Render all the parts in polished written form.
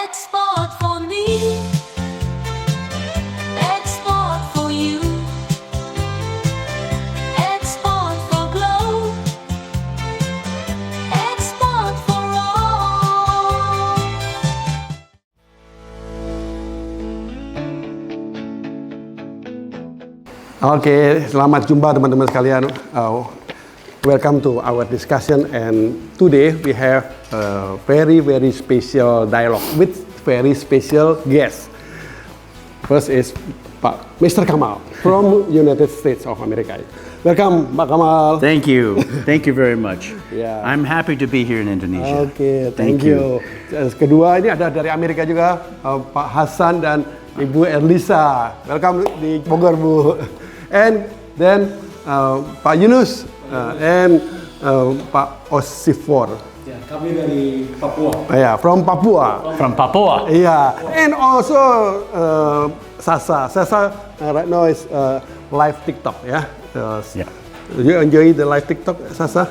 Export for me, export for you, export for globe, export for all. Oke, selamat jumpa teman-teman sekalian. Welcome to our discussion, and today we have a very special dialogue with very special guest. First is Mr. Kamal from United States of America. Welcome, Pak Kamal. Thank you very much. Yeah. I'm happy to be here in Indonesia. Oke, thank you. Kedua ini ada dari Amerika juga, Pak Hasan dan Ibu Elisa. Welcome di Bogor, Bu. And then Pak Yunus and Pak Osifor. Ya, kami dari Papua. Yeah, from Papua. From Papua. Yeah, and also Sasa. Sasa right now is live TikTok. Yeah. Yeah. You enjoy the live TikTok, Sasa?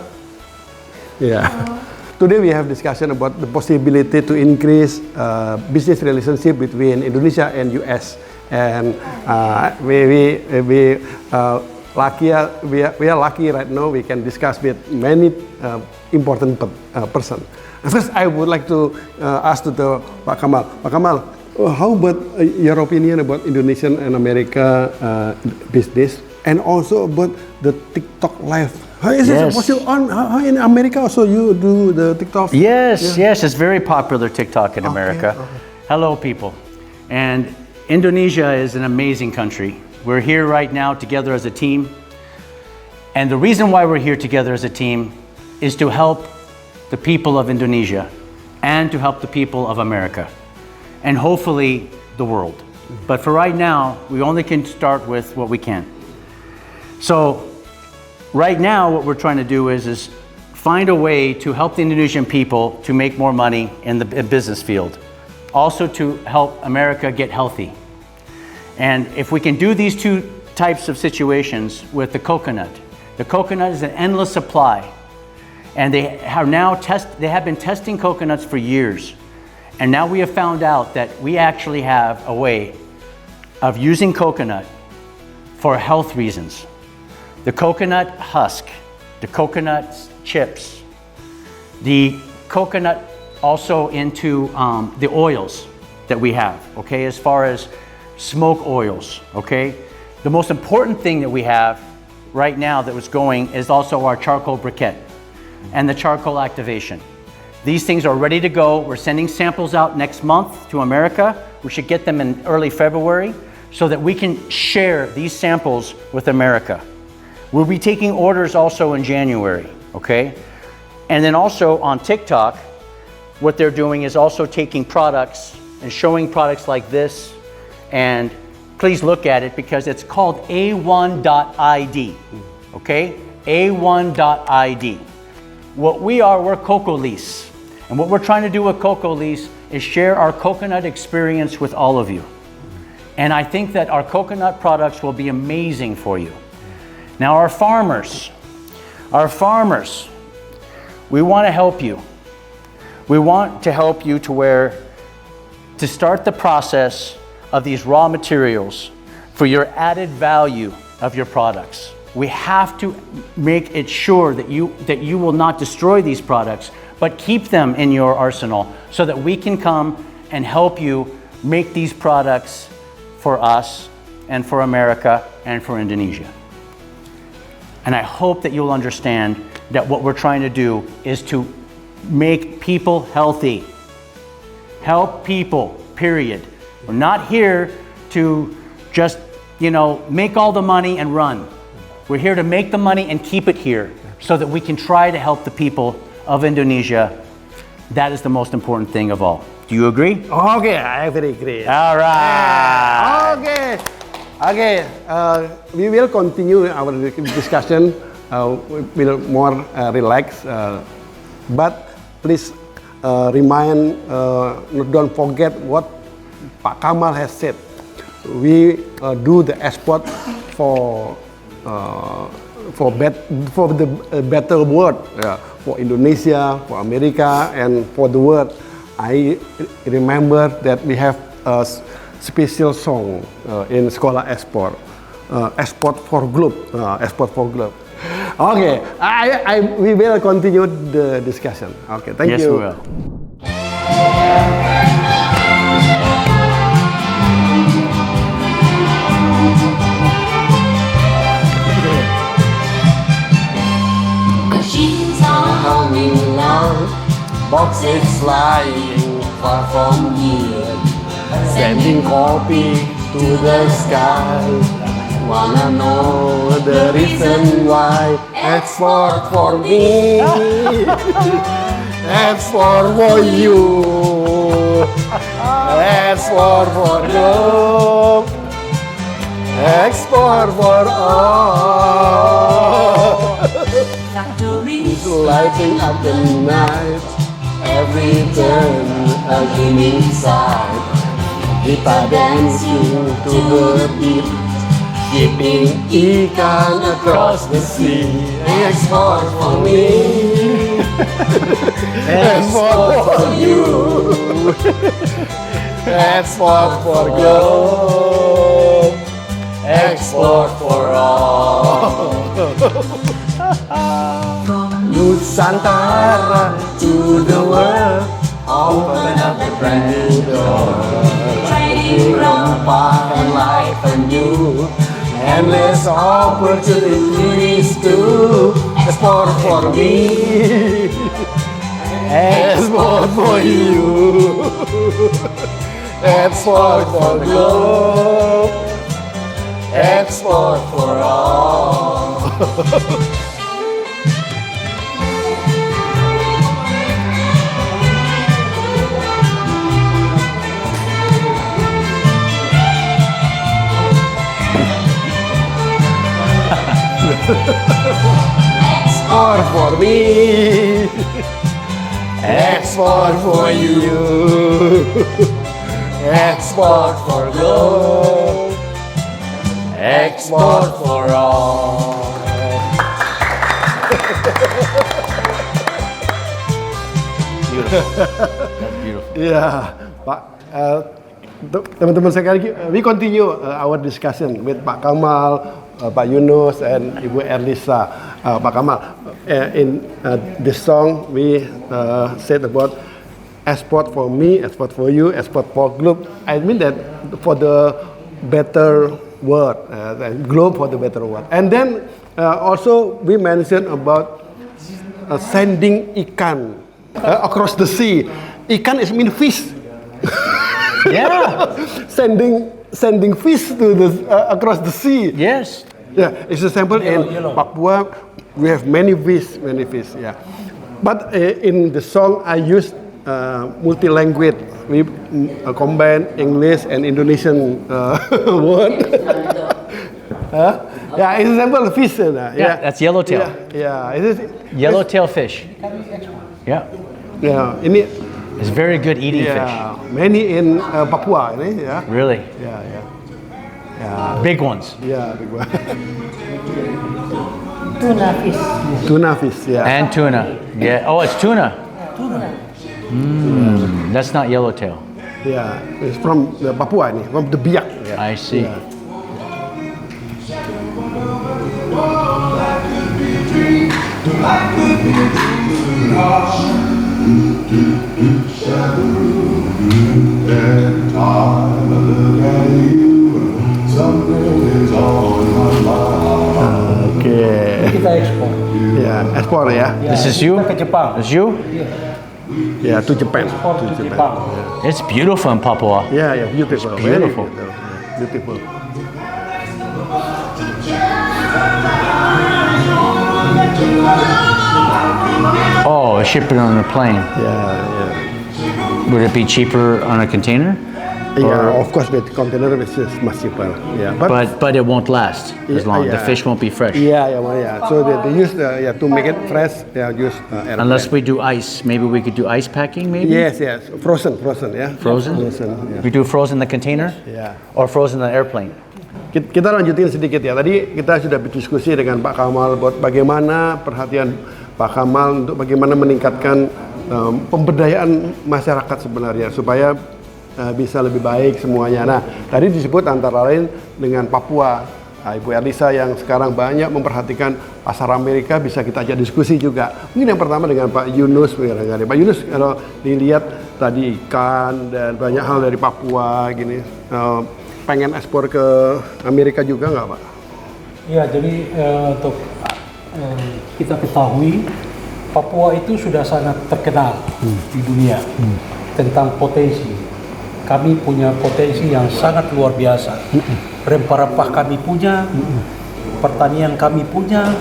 Yeah. Today we have discussion about the possibility to increase business relationship between Indonesia and US, and we are lucky right now we can discuss with many important person. First, I would like to ask to the Pak Kamal. Pak Kamal, how about your opinion about Indonesian and America business, and also about the TikTok live? How is it possible how in America also you do the TikTok? Yes, it's very popular TikTok in America. Okay. Hello, people. And Indonesia is an amazing country. We're here right now together as a team. And the reason why we're here together as a team is to help the people of Indonesia and to help the people of America and hopefully the world. But for right now, we only can start with what we can. So right now, what we're trying to do is find a way to help the Indonesian people to make more money in the business field. Also to help America get healthy. And if we can do these two types of situations with the coconut is an endless supply. And they have been testing coconuts for years. And now we have found out that we actually have a way of using coconut for health reasons. The coconut husk, the coconut chips, the coconut also into the oils that we have, okay, as far as smoke oils, okay? The most important thing that we have right now that was going is also our charcoal briquette and the charcoal activation. These things are ready to go. We're sending samples out next month to America. We should get them in early February so that we can share these samples with America. We'll be taking orders also in January, okay? And then also on TikTok, what they're doing is also taking products and showing products like this. And please look at it because it's called A1.ID, okay? A1.ID. We're Cocolease. And what we're trying to do with Cocolease is share our coconut experience with all of you. And I think that our coconut products will be amazing for you. Now our farmers, we want to help you. We want to help you to start the process of these raw materials for your added value of your products. We have to make it sure that you will not destroy these products, but keep them in your arsenal so that we can come and help you make these products for us and for America and for Indonesia. And I hope that you'll understand that what we're trying to do is to make people healthy. Help people, period. We're not here to just, make all the money and run. We're here to make the money and keep it here so that we can try to help the people of Indonesia. That is the most important thing of all. Do you agree? Okay, I very agree. All right. Okay. We will continue our discussion. We'll more relax, but please don't forget what Pak Kamal has said. We do the export for the better world, for Indonesia, for America, and for the world. I remember that we have a special song in Sekolah Esport, Esport for Globe, Esport for Globe. Okay, we will continue the discussion. Okay, thank Yes, you. we will. Machines are humming loud, Boxes flying far from here, sending copy to the sky. Wanna know the reason why? Export for me, export for you, export for globe, export for all. factories, Lighting up the night, every turn a gleaming sight. Kita dancing to the beat, keeping ikan across the sea. Export for me, export for you, export for globe, export for all. from Nusantara to the world, open up the brand new door. trading ground, And life anew, endless opportunities to export for me, export for you, export for globe, export for all. Export for me, export for you, export for globe, export for all. That's beautiful. Ya, Pak. Teman-teman sekali, we continue our discussion with Pak Kamal, Pak Yunus, and Ibu Erlisa. Pak Kamal, in this song we said about export for me, export for you, export for globe. I mean that for the better world, globe for the better world. And then also we mentioned about sending ikan across the sea. Ikan is mean fish. Yeah. sending fish to the across the sea. Yes. Yeah, it's a sample in Papua. We have many fish. Yeah, but in the song I used multi-language. We combine English and Indonesian word. Yeah, it's a sample of fish. Yeah, that's yellowtail. Yeah, it is. Yellowtail fish. Yeah. Yeah, ini. It's very good eating fish. Yeah, many in Papua. Yeah. Really. Yeah. Big ones. Yeah, big one. Tuna fish. Tuna fish. Yeah. And tuna. Yeah. Oh, it's tuna. That's not yellowtail. Yeah, it's from the Papua nih, from the Biak. Yeah. I see. Yeah. Okay. Kita ekspor. Yeah, ekspor ya. This is you? Kita ke Jepang. This you? Yeah, to Japan. Ekspor ke Jepang. It's beautiful in Papua. Yeah, beautiful. It's Very beautiful. Yeah, beautiful. Oh, ship it on a plane. Yeah. Would it be cheaper on a container? Yeah, of course, with container is much cheaper. Yeah, But it won't last as long. The Yeah. fish won't be fresh. Yeah. So they use to make it fresh. They use airplane. Unless we do ice. Maybe we could do ice packing, maybe? Yes, frozen, yeah. Frozen? Yeah. We do frozen in the container? Yeah. Or frozen in the airplane? Kita lanjutin sedikit ya. Tadi kita sudah berdiskusi dengan Pak Kamal buat bagaimana perhatian Pak Kamal untuk bagaimana meningkatkan pemberdayaan masyarakat sebenarnya supaya bisa lebih baik semuanya. Nah, tadi disebut antara lain dengan Papua. Ibu Erlisa yang sekarang banyak memperhatikan pasar Amerika, bisa kita ajak diskusi juga. Mungkin yang pertama dengan Pak Yunus. Pak Yunus, kalau dilihat tadi ikan dan banyak hal dari Papua gini, pengen ekspor ke Amerika juga nggak Pak? Ya, jadi untuk kita ketahui Papua itu sudah sangat terkenal di dunia tentang potensi. Kami punya potensi yang sangat luar biasa. Rempah-rempah kami punya, pertanian kami punya,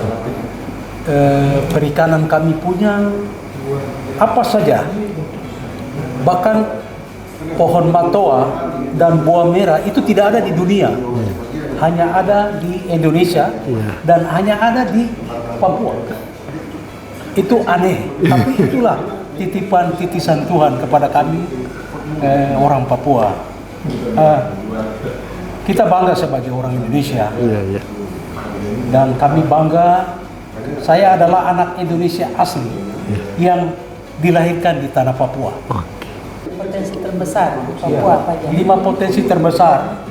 perikanan kami punya, apa saja. Bahkan pohon matoa dan buah merah itu tidak ada di dunia. Hanya ada di Indonesia dan hanya ada di Papua. Itu aneh, tapi itulah titisan Tuhan kepada kami orang Papua. Kita bangga sebagai orang Indonesia. Dan kami bangga, saya adalah anak Indonesia asli yang dilahirkan di tanah Papua. Potensi terbesar Papua apa aja? 5 potensi terbesar.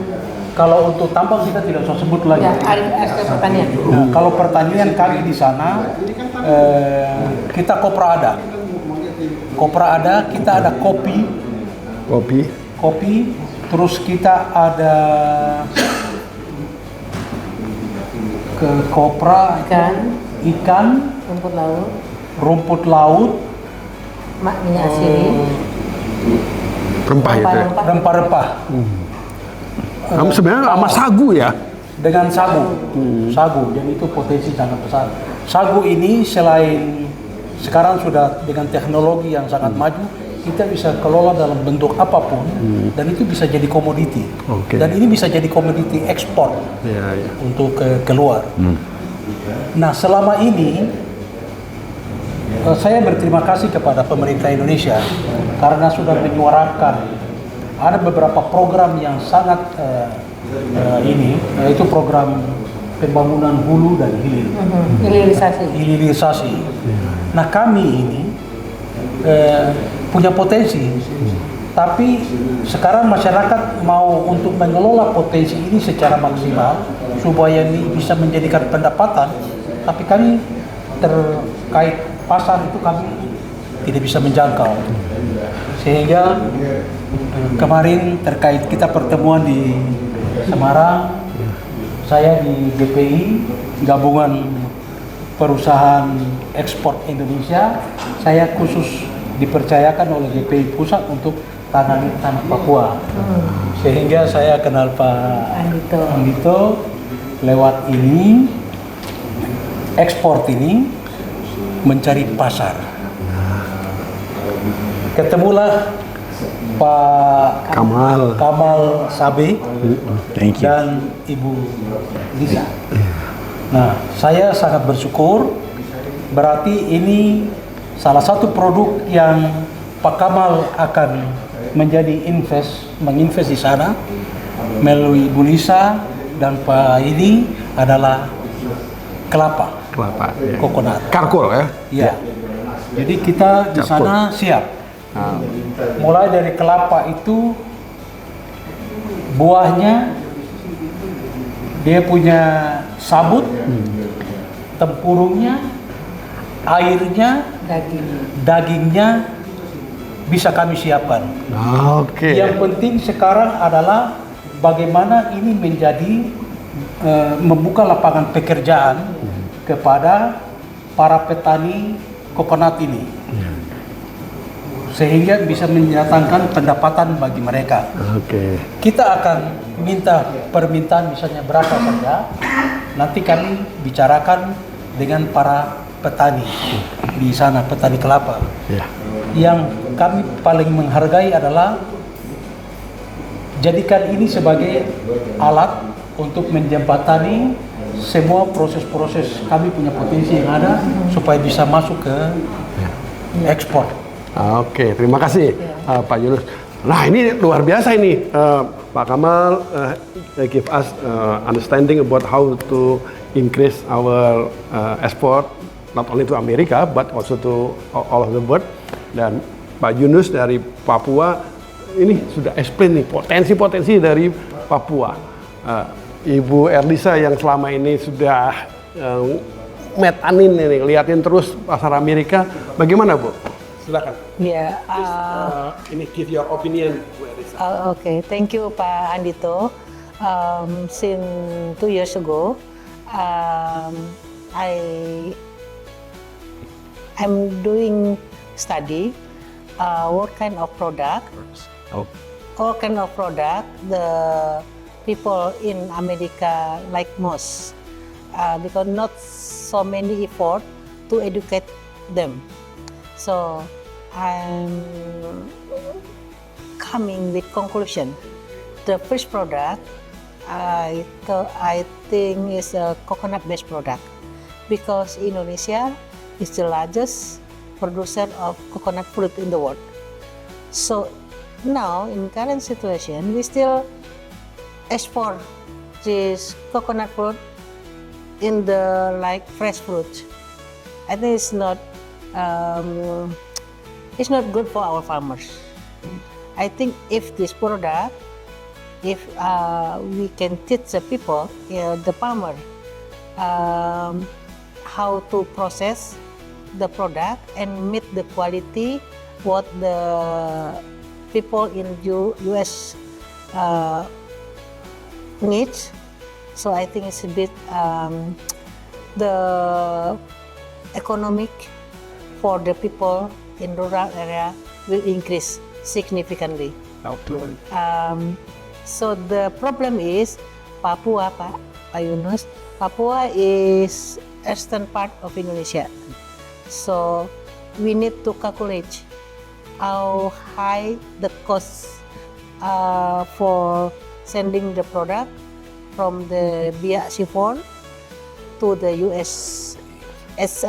Kalau untuk tambang kita tidak usah sebut lagi. Ya, aspek pertanian. Nah, kalau pertanian kami di sana, kita kopra ada. Kopra ada, kita ada kopi, terus kita ada ke kopra, ikan, rumput laut, minyak asiri, rempah-rempah. Kamu sebenarnya sama sagu ya? Dengan sagu, jadi itu potensi sangat besar. Sagu ini selain sekarang sudah dengan teknologi yang sangat maju, kita bisa kelola dalam bentuk apapun dan itu bisa jadi komoditi. Dan ini bisa jadi komoditi ekspor untuk keluar. Nah, selama ini saya berterima kasih kepada pemerintah Indonesia karena sudah menyuarakan ada beberapa program yang sangat yaitu program pembangunan hulu dan hilir. Hilirisasi. Nah, kami ini punya potensi, tapi sekarang masyarakat mau untuk mengelola potensi ini secara maksimal supaya ini bisa menjadikan pendapatan, tapi kami terkait pasar itu kami tidak bisa menjangkau. Sehingga kemarin terkait kita pertemuan di Semarang, saya di GPI, Gabungan Perusahaan Ekspor Indonesia, saya khusus dipercayakan oleh GPI Pusat untuk tangani tanah Papua. Sehingga saya kenal Pak Andito lewat ini, ekspor ini mencari pasar. Ketemulah Pak Kamal Sabe dan Ibu Lisa. Nah, saya sangat bersyukur, berarti ini salah satu produk yang Pak Kamal akan menginvest di sana melalui Ibu Lisa dan Pak ini adalah kelapa ya. Coconut. Karkol ya? Iya. Jadi kita di sana siap. Mulai dari kelapa itu buahnya dia punya sabut, tempurungnya, airnya, dagingnya bisa kami siapkan. Yang penting sekarang adalah bagaimana ini menjadi membuka lapangan pekerjaan kepada para petani coconut ini, sehingga bisa mendatangkan pendapatan bagi mereka. Kita akan minta permintaan misalnya berapa saja, nanti kami bicarakan dengan para petani di sana, petani kelapa. Yang kami paling menghargai adalah jadikan ini sebagai alat untuk menjembatani semua proses-proses kami punya potensi yang ada supaya bisa masuk ke ekspor. Terima kasih Pak Yunus. Nah, ini luar biasa ini Pak Kamal give us understanding about how to increase our export not only to America but also to all of the world. Dan Pak Yunus dari Papua ini sudah explain nih potensi-potensi dari Papua. Ibu Erlisa yang selama ini sudah metanin ini, liatin terus pasar Amerika. Bagaimana Bu? Silakan. Ya, Ini give your opinion, Bu Erlisa. okay. Thank you, Pak Andito. Since 2 years ago, I'm doing study what kind of product, all kind of product the people in America like most, because not so many effort to educate them. So I'm coming with conclusion. The first product I think is a coconut-based product, because Indonesia is the largest producer of coconut fruit in the world. So now in current situation, we still export this coconut fruit in the like fresh fruit. I think it's not good for our farmers. I think if this product, if we can teach the people, the farmer, how to process the product and meet the quality what the people in US needs. So I think it's a bit the economic for the people in rural area will increase significantly. So the problem is Papua, Pak Yunus. Papua is eastern part of Indonesia. So we need to calculate how high the cost for sending the product from the Biak Siphon to the US, as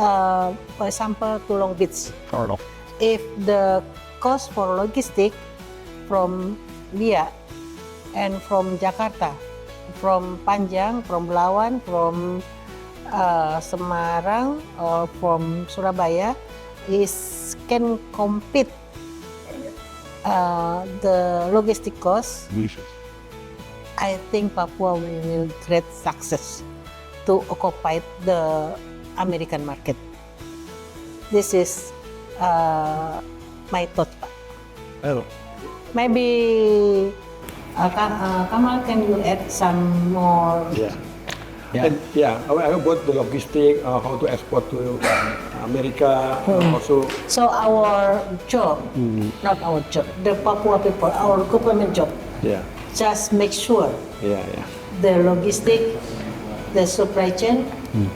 for example to Long Beach. If the cost for logistic from Biak and from Jakarta, from Panjang, from Belawan, from Semarang, or from Surabaya, can compete the logistic cost. I think Papua will great success to occupy the American market. This is my thought, Pak. Maybe Kamal, can you add some more? About the logistic, how to export to America, also. So our job, not our job, the Papua people, our government job, just make sure the logistic, the supply chain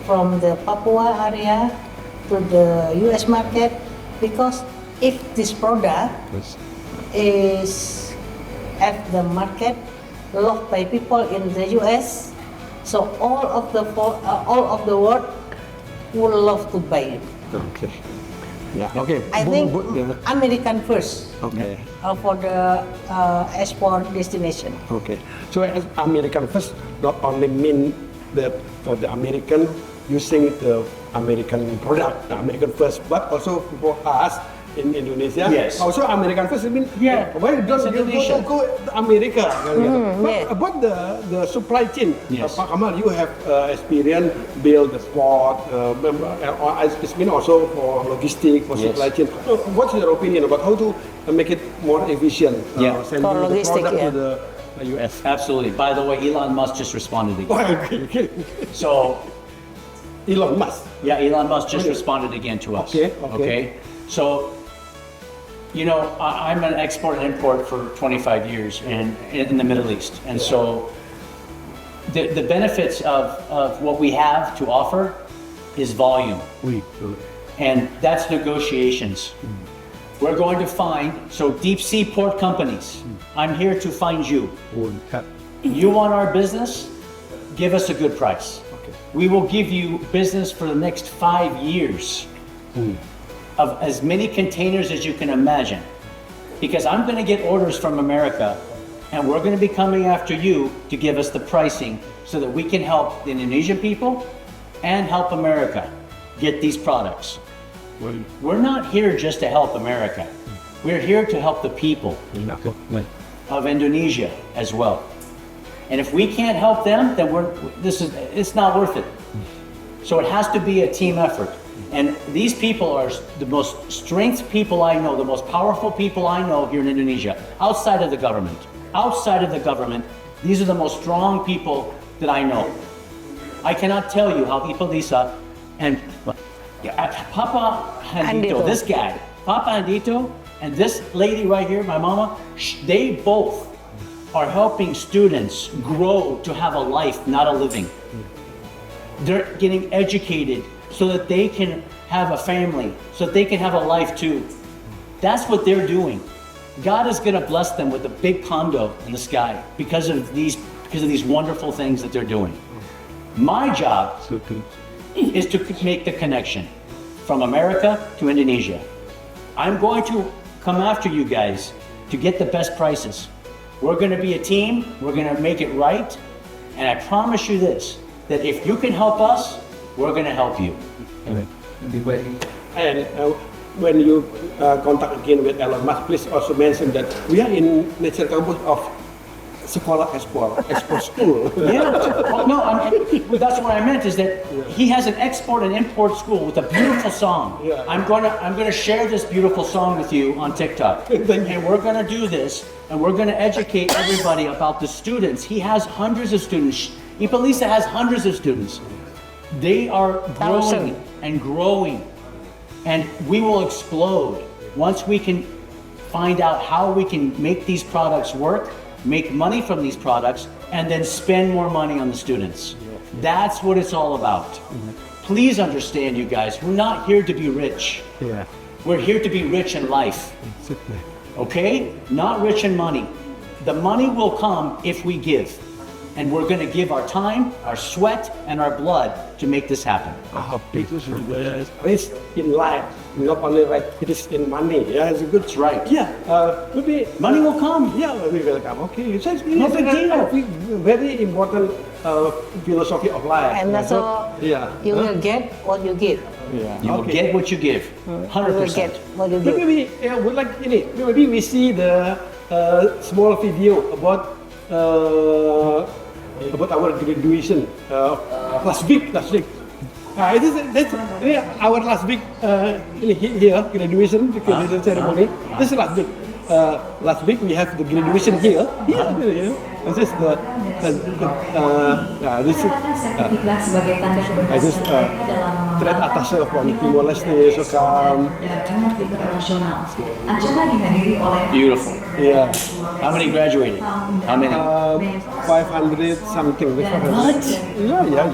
from the Papua area to the US market, because if this product is at the market loved by people in the US, so all of the world would love to buy it. Okay. Okay. I think American first. Okay. For the export destination. Okay. So as American first not only mean that for the American using the American product, the American first, but also for us in Indonesia. Yes. Also American first. I mean, why don't you go to America? But about the supply chain, Pak Kamal, you have experience build the spot. It's been also for logistic, for supply chain. So what's your opinion about how to make it more efficient? Sending For the logistic, product to the US. Absolutely. By the way, Elon Musk just responded again. Okay. So, Elon Musk. yeah, Elon Musk just responded again to us. Okay. So, you know, I'm an export and import for 25 years in the Middle East. And so the benefits of what we have to offer is volume. And that's negotiations. We're going to find, so deep sea port companies, I'm here to find you. You want our business? Give us a good price. We will give you business for the next 5 years. Of as many containers as you can imagine, because I'm going to get orders from America, and we're going to be coming after you to give us the pricing so that we can help the Indonesian people and help America get these products. We're not here just to help America. We're here to help the people of Indonesia as well. And if we can't help them, then it's not worth it. So it has to be a team effort. And these people are the most strength people I know, the most powerful people I know here in Indonesia, outside of the government. Outside of the government, these are the most strong people that I know. I cannot tell you how Ipa-Lisa and Papa Andito, this guy, Papa Andito, and this lady right here, my mama, they both are helping students grow to have a life, not a living. They're getting educated so that they can have a family, so that they can have a life too. That's what they're doing. God is going to bless them with a big condo in the sky because of these wonderful things that they're doing. My job is to make the connection from America to Indonesia. I'm going to come after you guys to get the best prices. We're going to be a team. We're going to make it right. And I promise you this, that if you can help us, we're going to help you. And when you contact again with Elon Musk, please also mention that we are in Nature Campus of Sekolah Export School. Yeah, well, no, that's what I meant is that he has an export and import school with a beautiful song. Yeah. I'm gonna share this beautiful song with you on TikTok, and we're gonna do this, and we're gonna educate everybody about the students. He has hundreds of students. Ipa-Lisa has hundreds of students. They are growing and growing, and we will explode once we can find out how we can make these products work, make money from these products, and then spend more money on the students. That's what it's all about. Please understand, you guys, we're not here to be rich. Yeah. We're here to be rich in life. Okay? Not rich in money. The money will come if we give. And we're going to give our time, our sweat, and our blood to make this happen. Rich in life, not only like it is in money. Yeah, it's a good. That's right. Yeah, maybe Money will come. Yeah, we will come. Okay, so it's No big deal. very important philosophy of life. And also, yeah, you will get what you give. yeah. You will get what you give. You will 100%. get what you Maybe give. we would like ini. Maybe we see the small video about our graduation last week. That's our last week here graduation ceremony. This is last week. Last week we have the graduation here. Yeah. This is this is I just thread atasnya from Timor Leste so come. Beautiful. Yeah. How many graduated? How many? 500 something. What? Yeah.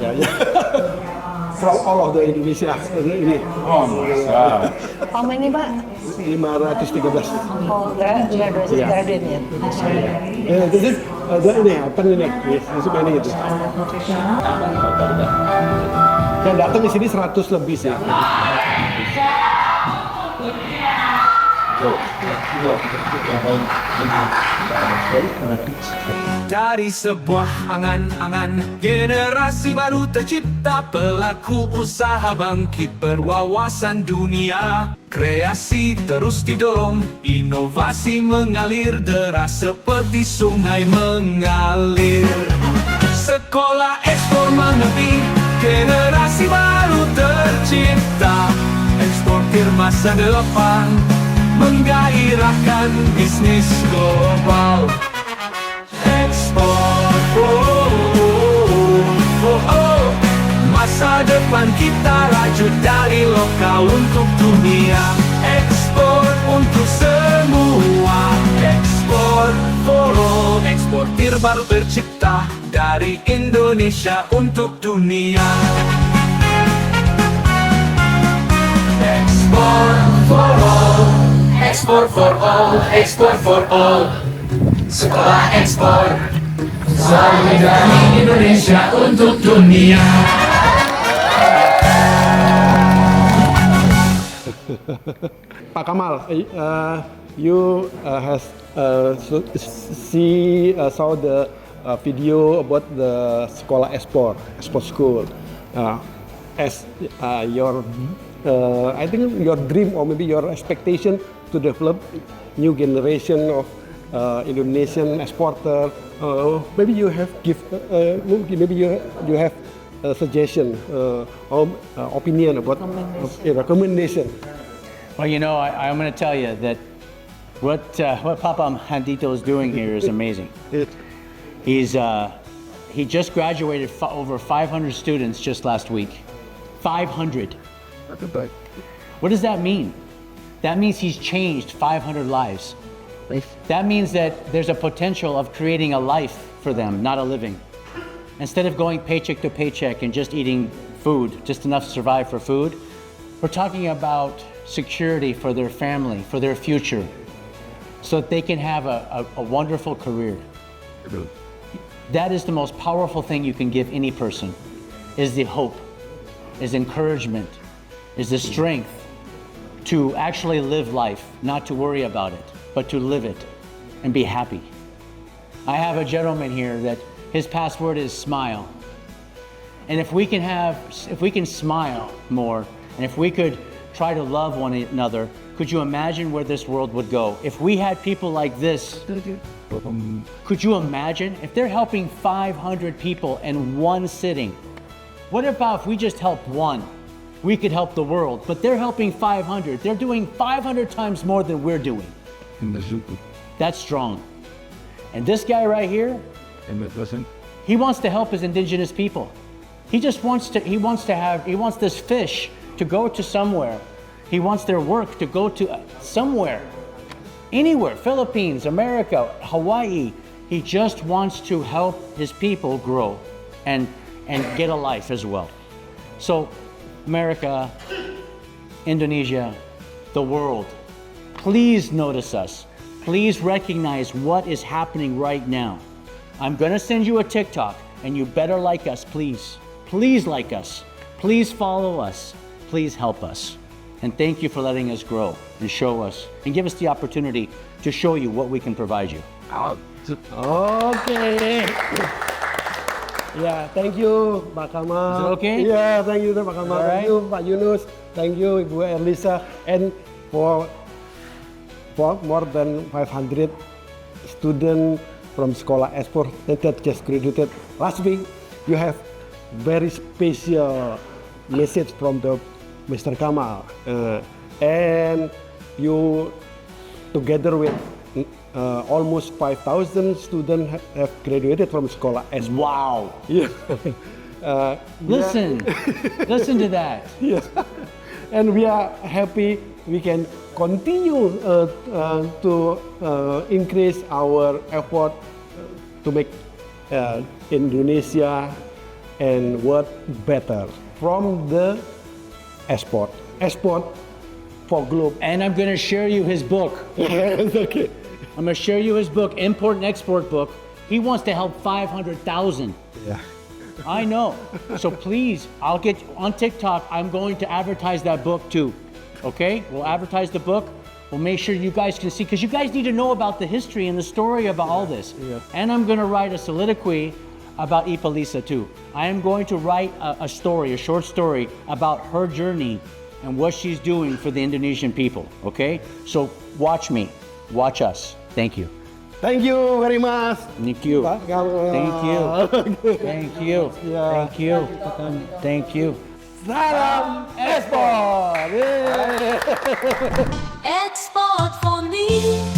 From all of the Indonesia ini. Oh my God. How many, Pak? 513. Oh, graduate ya? This is ini apa nih? Masuk ini gitu. Yang datang di sini 100 lebih sih. Dari sebuah angan-angan generasi baru tercipta, pelaku usaha bangkit berwawasan dunia. Kreasi terus didorong, inovasi mengalir deras seperti sungai mengalir. Sekolah ekspor menepi, generasi baru tercipta. Eksportir masa depan, menggairahkan bisnis global. Masa depan kita rajut dari lokal untuk dunia. Ekspor untuk semua. Ekspor for all. Eksportir baru tercipta dari Indonesia untuk dunia. Ekspor for all. Ekspor for all. Ekspor for all. Sekolah ekspor selalu dari Indonesia untuk dunia. Pak Kamal, you saw the video about the Sekolah Export School. As your I think your dream or maybe your expectation to develop new generation of Indonesian exporter. Maybe you have maybe you have a suggestion or opinion about recommendation. Well, you know, I'm going to tell you that what Papa Handito is doing here is amazing. He just graduated over 500 students just last week. 500. What does that mean? That means he's changed 500 lives. That means that there's a potential of creating a life for them, not a living. Instead of going paycheck to paycheck and just eating food, just enough to survive for food, we're talking about security for their family, for their future, so that they can have a wonderful career. That is the most powerful thing you can give any person, is the hope, is encouragement, is the strength to actually live life, not to worry about it, but to live it and be happy. I have a gentleman here that his password is smile. And if we can smile more, and if we could try to love one another, could you imagine where this world would go? If we had people like this, could you imagine? If they're helping 500 people in one sitting, what about if we just help one? We could help the world, but they're helping 500. They're doing 500 times more than we're doing. That's strong. And this guy right here, he wants to help his indigenous people. He just wants he wants this fish to go to somewhere. He wants their work to go to somewhere, anywhere, Philippines, America, Hawaii. He just wants to help his people grow and get a life as well. So America, Indonesia, the world, please notice us. Please recognize what is happening right now. I'm gonna send you a TikTok and you better like us, please. Please like us. Please follow us. Please help us. And thank you for letting us grow and show us and give us the opportunity to show you what we can provide you. Okay. Yeah, thank you, Pak Kamal. Is it okay? Yeah, thank you, Pak Kamal. All Thank you, Pak Yunus. Thank you, Ibu Elisa. And for more than 500 students from Sekolah Ekspor that just graduated last week, you have very special message from the Mr. Kamal. And you, together with almost 5,000 students have graduated from Sekolah Ekspor. Wow. Yeah. Listen, listen to that. Yeah. And we are happy we can continue to increase our effort to make Indonesia and world better from the export for globe. And I'm going to share you his book. Okay. I'm going to share you his book, Import and Export book. He wants to help 500,000. Yeah. I know. So please, I'll get on TikTok. I'm going to advertise that book too. Okay? We'll advertise the book. We'll make sure you guys can see, because you guys need to know about the history and the story about all this. Yeah. And I'm going to write a soliloquy about Ipalisa too. I am going to write a story, a short story about her journey and what she's doing for the Indonesian people. Okay? So watch me. Watch us. Thank you. Thank you very much. Thank you. Pak Kamal. Thank you. Thank you. Yeah. Thank you. Thank you. Salam Ekspor. Export for me.